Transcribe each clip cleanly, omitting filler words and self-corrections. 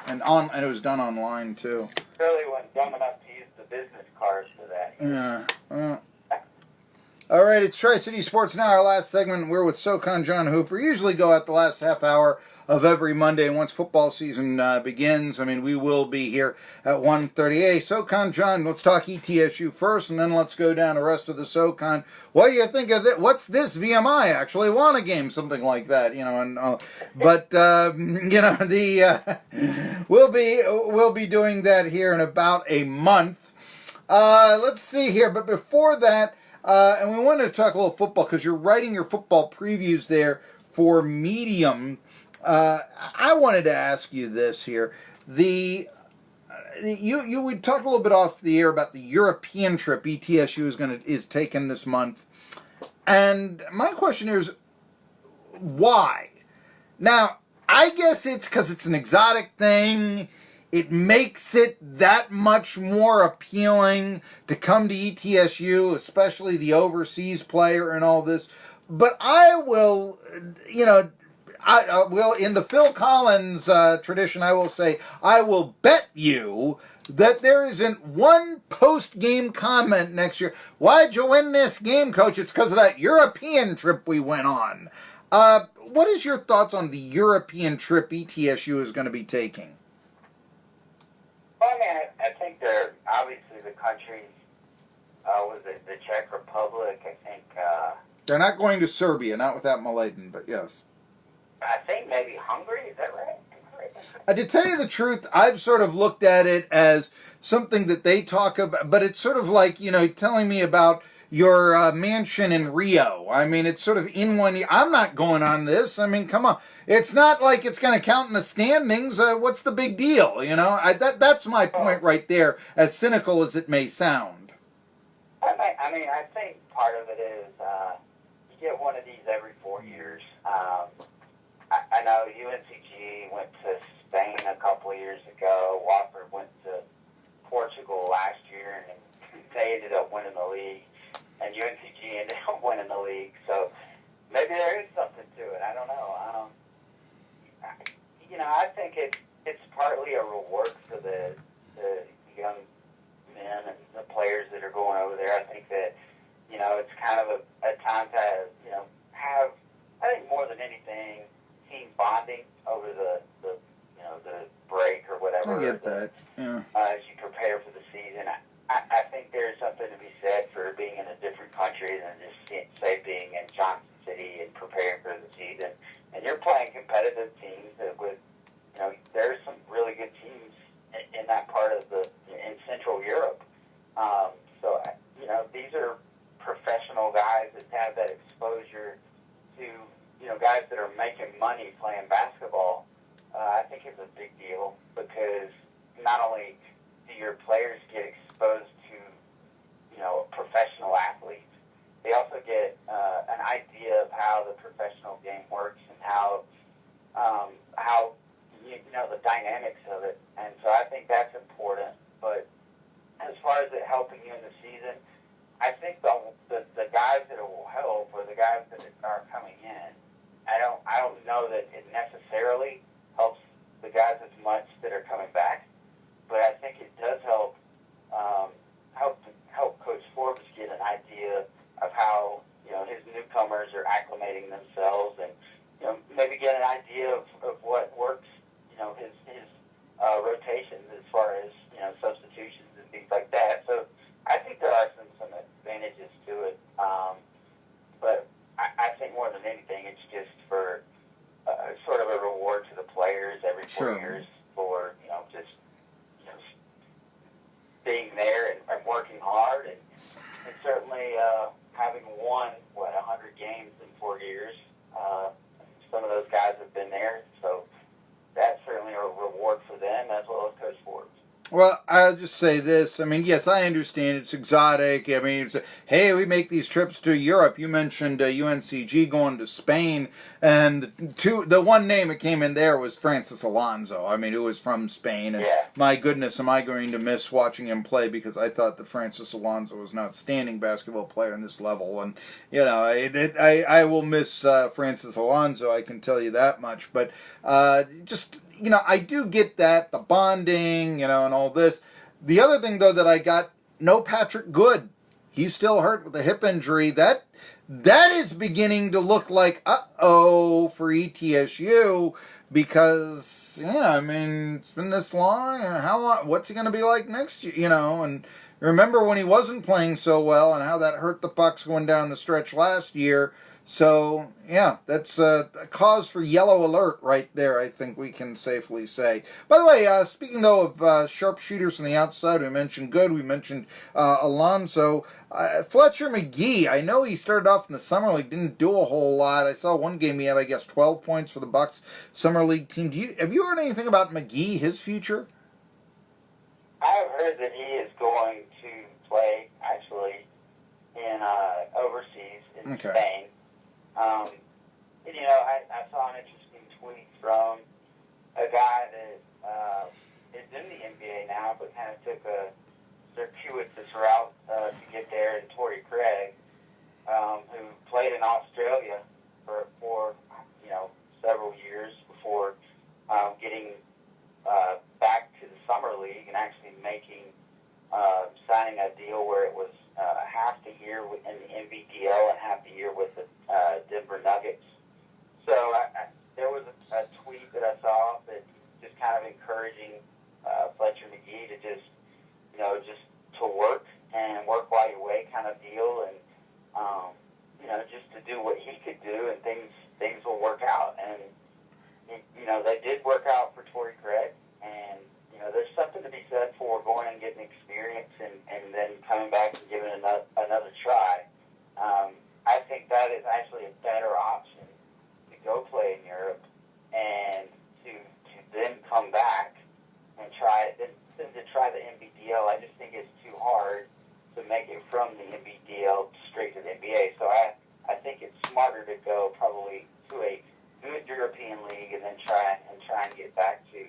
and it was done online too. Really wasn't dumb enough to use the business cards for that. Yeah. All right, it's Tri-City Sports Now, our last segment. We're with SoCon John Hooper. We usually go out the last half hour of every Monday, and once football season begins, we will be here at 1:30. Hey, SoCon John, let's talk ETSU first, and then let's go down the rest of the SoCon. What do you think of it? What's this? VMI actually won a game, something like that, we'll be doing that here in about a month. Let's see here, but before that, and we wanted to talk a little football because you're writing your football previews there for Medium. I wanted to ask you this here: you would talk a little bit off the air about the European trip ETSU is taking this month, and my question is why? Now, I guess it's because it's an exotic thing. It makes it that much more appealing to come to ETSU, especially the overseas player and all this. But I will, I will, in the Phil Collins tradition, I will say, I will bet you that there isn't one post-game comment next year. Why'd you win this game, Coach? It's because of that European trip we went on. What is your thoughts on the European trip ETSU is going to be taking? I think they're obviously the countries, was it the Czech Republic? I think they're not going to Serbia, not without Mladen, but yes. I think maybe Hungary, is that right? To tell you the truth, I've sort of looked at it as something that they talk about, but it's sort of like, telling me about your mansion in Rio. It's sort of in one year. I'm not going on this. Come on. It's not like it's going to count in the standings. What's the big deal? That's my point right there, as cynical as it may sound. I think part of it is you get one of these every 4 years. I know UNCG went to Spain a couple of years ago. Wofford went to Portugal last year, and they ended up winning the league. And UNCG ended up winning the league. So maybe there is something to it. I don't know. I think it's partly a reward for the young men and the players that are going over there. I think that, it's kind of a time to, have, I think more than anything, team bonding over the break or whatever. I get that. Yeah. As you prepare for the season. I think there's something to be said for being in a different country than just, say, being in Johnson City and preparing for the season. And you're playing competitive teams with, there's some really good teams in that part of in Central Europe. These are professional guys that have that exposure to, guys that are making money playing basketball. I think it's a big deal because not only do your players get exposed to, professional athletes, they also get an idea of how the professional game works and how the dynamics of it. And so I think that's important. But as far as it helping you in the season, I think the guys that it will help are the guys that are coming in. I don't know that it necessarily helps the guys as much that are coming back, but I think it does help Coach Forbes get an idea of how his newcomers are acclimating themselves, and maybe get an idea of what works. His rotations as far as substitutions and things like that. So I think there are some advantages to it, but I think more than anything, it's just for sort of a reward to the players every 4 years for just being there and working hard, and certainly having won 100 games in 4 years. Some of those guys have been there, so that's certainly a reward for them as well as Coach Forbes. Well, I'll just say this. Yes, I understand it's exotic. It's hey, we make these trips to Europe. You mentioned UNCG going to Spain, and the one name that came in there was Francis Alonso. Who was from Spain, and my goodness, am I going to miss watching him play, because I thought that Francis Alonso was an outstanding basketball player on this level, and I will miss Francis Alonso. I can tell you that much. But just I do get that, the bonding, and all this. The other thing, though, that I got, no Patrick Good. He's still hurt with a hip injury. That is beginning to look like, uh-oh, for ETSU, because, it's been this long, and how long, what's he going to be like next year, and remember when he wasn't playing so well and how that hurt the Bucks going down the stretch last year. So, yeah, that's a cause for yellow alert right there, I think we can safely say. By the way, speaking, though, of sharpshooters on the outside, we mentioned Good, we mentioned Alonso. Fletcher McGee, I know he started off in the Summer League, didn't do a whole lot. I saw one game he had, I guess, 12 points for the Bucks Summer League team. Have you heard anything about McGee, his future? I've heard that he is going to play, actually, in overseas in Spain. I saw an interesting tweet from a guy that is in the NBA now, but kind of took a circuitous route to get there, and Torrey Craig, who played in Australia for several years before getting back to the Summer League and actually signing a deal where it was half the year in the NBDL and half the year with the Denver Nuggets. So there was a tweet that I saw that just kind of encouraging Fletcher McGee to just to work and work while you wait kind of deal, and just to do what he could do, and things will work out. And they did work out for Torrey Craig, and there's something to be said for going and getting experience and then coming back and giving it another try. I think that is actually a better option to go play in Europe and to then come back and try it, than to try the NBDL. I just think it's too hard to make it from the NBDL straight to the NBA. So I think it's smarter to go probably to a good European league and then try and get back to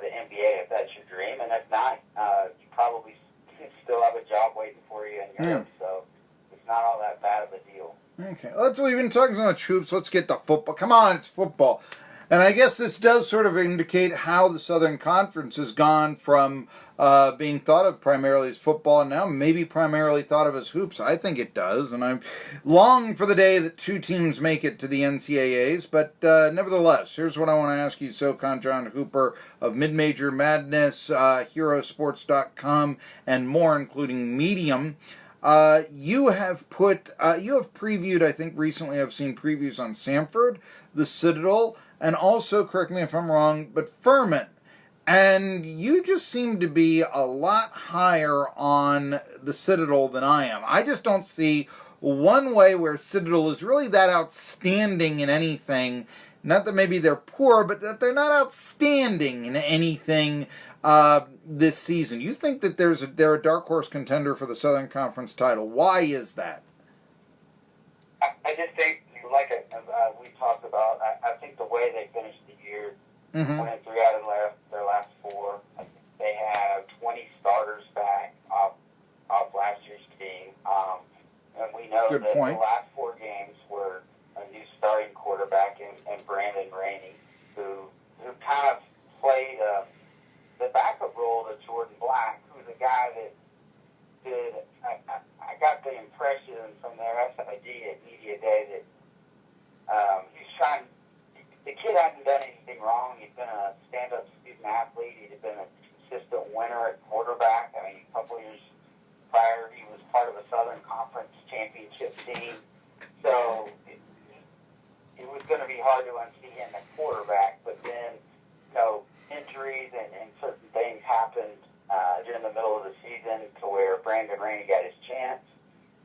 the NBA if that's your dream, and if not, you probably still have a job waiting for you in Europe. So it's not all that bad of a deal. Okay, we've been talking so much hoops. Let's get to football. Come on, it's football. And I guess this does sort of indicate how the Southern Conference has gone from being thought of primarily as football and now maybe primarily thought of as hoops. I think it does, and I'm long for the day that two teams make it to the NCAAs. But nevertheless, here's what I want to ask you, SoCon John Hooper of Mid-Major Madness, HeroSports.com, and more, including Medium. You have previewed, I think recently I've seen previews on Samford, the Citadel, and also, correct me if I'm wrong, but Furman. And you just seem to be a lot higher on the Citadel than I am. I just don't see one way where Citadel is really that outstanding in anything. Not that maybe they're poor, but that they're not outstanding in anything this season. You think that they're a dark horse contender for the Southern Conference title. Why is that? I just think, like we talked about, I think the way they finished the year, winning 3 out of their last 4, I think they have 20 starters back off last year's team. And we know that the last 4 games were a new starting quarterback in Brandon Rainey, who kind of played the backup role to Jordan Black, who's a guy that did. I got the impression from their SID at Media Day that he's trying. The kid hasn't done anything wrong. He's been a stand-up student athlete. He's been a consistent winner at quarterback. I mean, a couple years prior, he was part of a Southern Conference championship team. So it was going to be hard to unsee him at quarterback. But then, injuries and certain things happened during the middle of the season to where Brandon Rainey got his chance.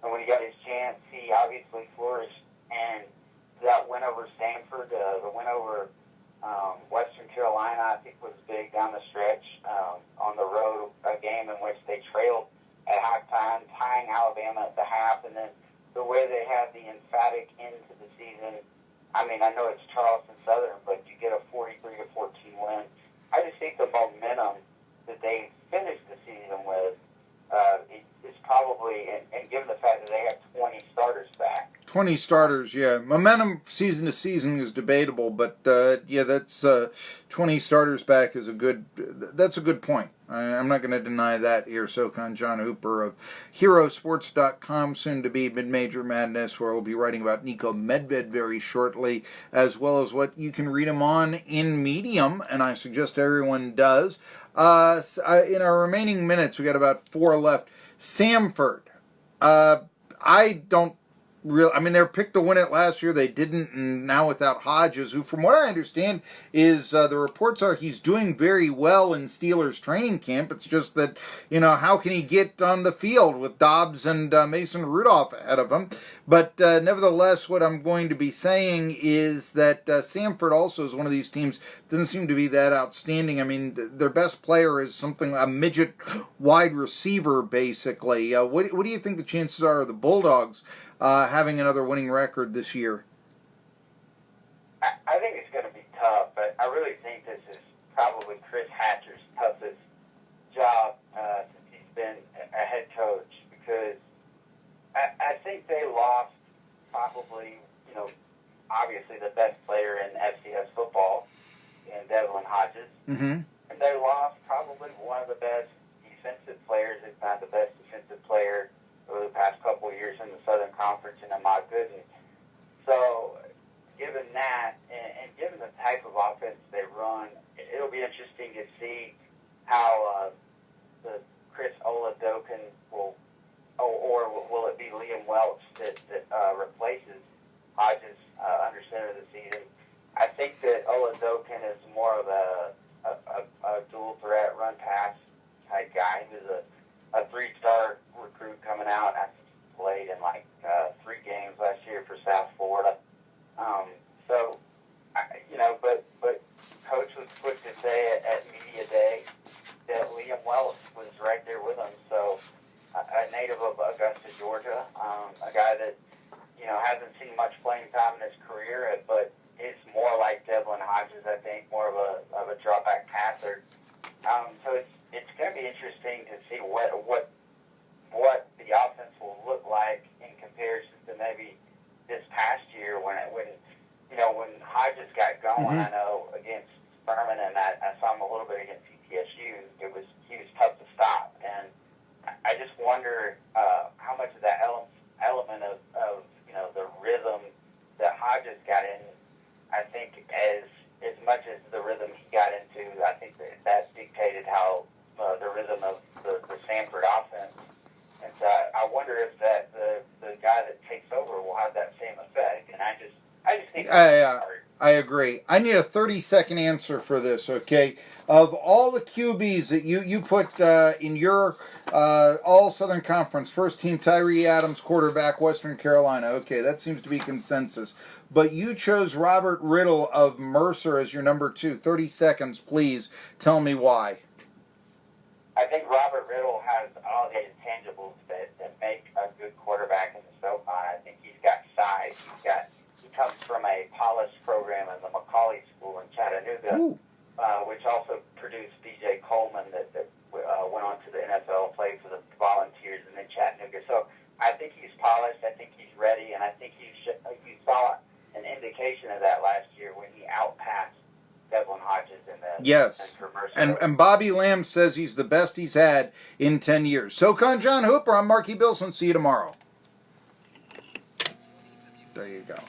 And when he got his chance, he obviously flourished. And that win over Stanford, the win over Western Carolina, I think was big down the stretch on the road, a game in which they trailed at halftime, tying Alabama at the half, and then the way they had the emphatic end to the season. I mean, I know it's Charleston Southern, but you get a 43-14 win. I just think the momentum that they finished the season with is probably, and given the fact that they have 20 starters back, 20 starters, yeah. Momentum season to season is debatable, but yeah, that's 20 starters back is that's a good point. I'm not going to deny that here. SoCon John Hooper of HeroSports.com, soon to be Mid-Major Madness, where we'll be writing about Nico Medved very shortly, as well as what you can read him on in Medium, and I suggest everyone does. In our remaining minutes, we got about 4 left. Samford. I don't they were picked to win it last year. They didn't, and now without Hodges, who, from what I understand, is the reports are he's doing very well in Steelers training camp. It's just that, how can he get on the field with Dobbs and Mason Rudolph ahead of him? But nevertheless, what I'm going to be saying is that Samford also is one of these teams that doesn't seem to be that outstanding. I mean, their best player is a midget wide receiver, basically. What do you think the chances are of the Bulldogs having another winning record this year? I think it's going to be tough, but I really think this is probably Chris Hatcher's toughest job since he's been a head coach, because I think they lost probably, obviously the best player in FCS football in Devlin Hodges, and they lost probably one of the best defensive players, if not the best defensive player over the past couple of years in the Southern Conference, and Ahmad Gooden. So, given that, and given the type of offense they run, it'll be interesting to see how the Chris Oladokin will, or will it be Liam Welch that replaces Hodges under center of the season. I think that Oladokin is more of a dual threat run pass type guy. He was a 3-star recruit coming out. I think he played in 3 games last year for South Florida. But Coach was quick to say at Media Day that Liam Welch was right there with him. So a native of Augusta, Georgia, a guy that hasn't seen much playing time in his career, but is more like Devlin Hodges, I think, more of a drawback passer. So it's going to be interesting to see what the offense will look like in comparison to maybe this past year when Hodges got going. I know against Furman, and I saw him a little bit against CTSU. He was tough to stop, and I just wonder how much of that element of the rhythm that Hodges got in. I think as much as the rhythm he got into, I think that dictated how the rhythm of the Samford offense. And so I wonder if that the guy that takes over will have that same effect. And I just think I agree. I need a 30-second answer for this, okay? Of all the QBs that you put in your All-Southern Conference, first team, Tyree Adams, quarterback, Western Carolina. Okay, that seems to be consensus. But you chose Robert Riddle of Mercer as your number 2. 30 seconds, please. Tell me why. I think Robert Riddle has all the intangibles that make a good quarterback in the SoCon. I think he's got size. He comes from a polished program in the McCauley School in Chattanooga, which also produced B.J. Coleman that went on to the NFL and played for the Volunteers and then Chattanooga. So I think he's polished. I think he's ready, and I think you saw an indication of that last year when he outpassed Devlin Hodges in the yes. And Bobby Lamb says he's the best he's had in 10 years. SoCon John Hooper, I'm Marky Billson. See you tomorrow. There you go.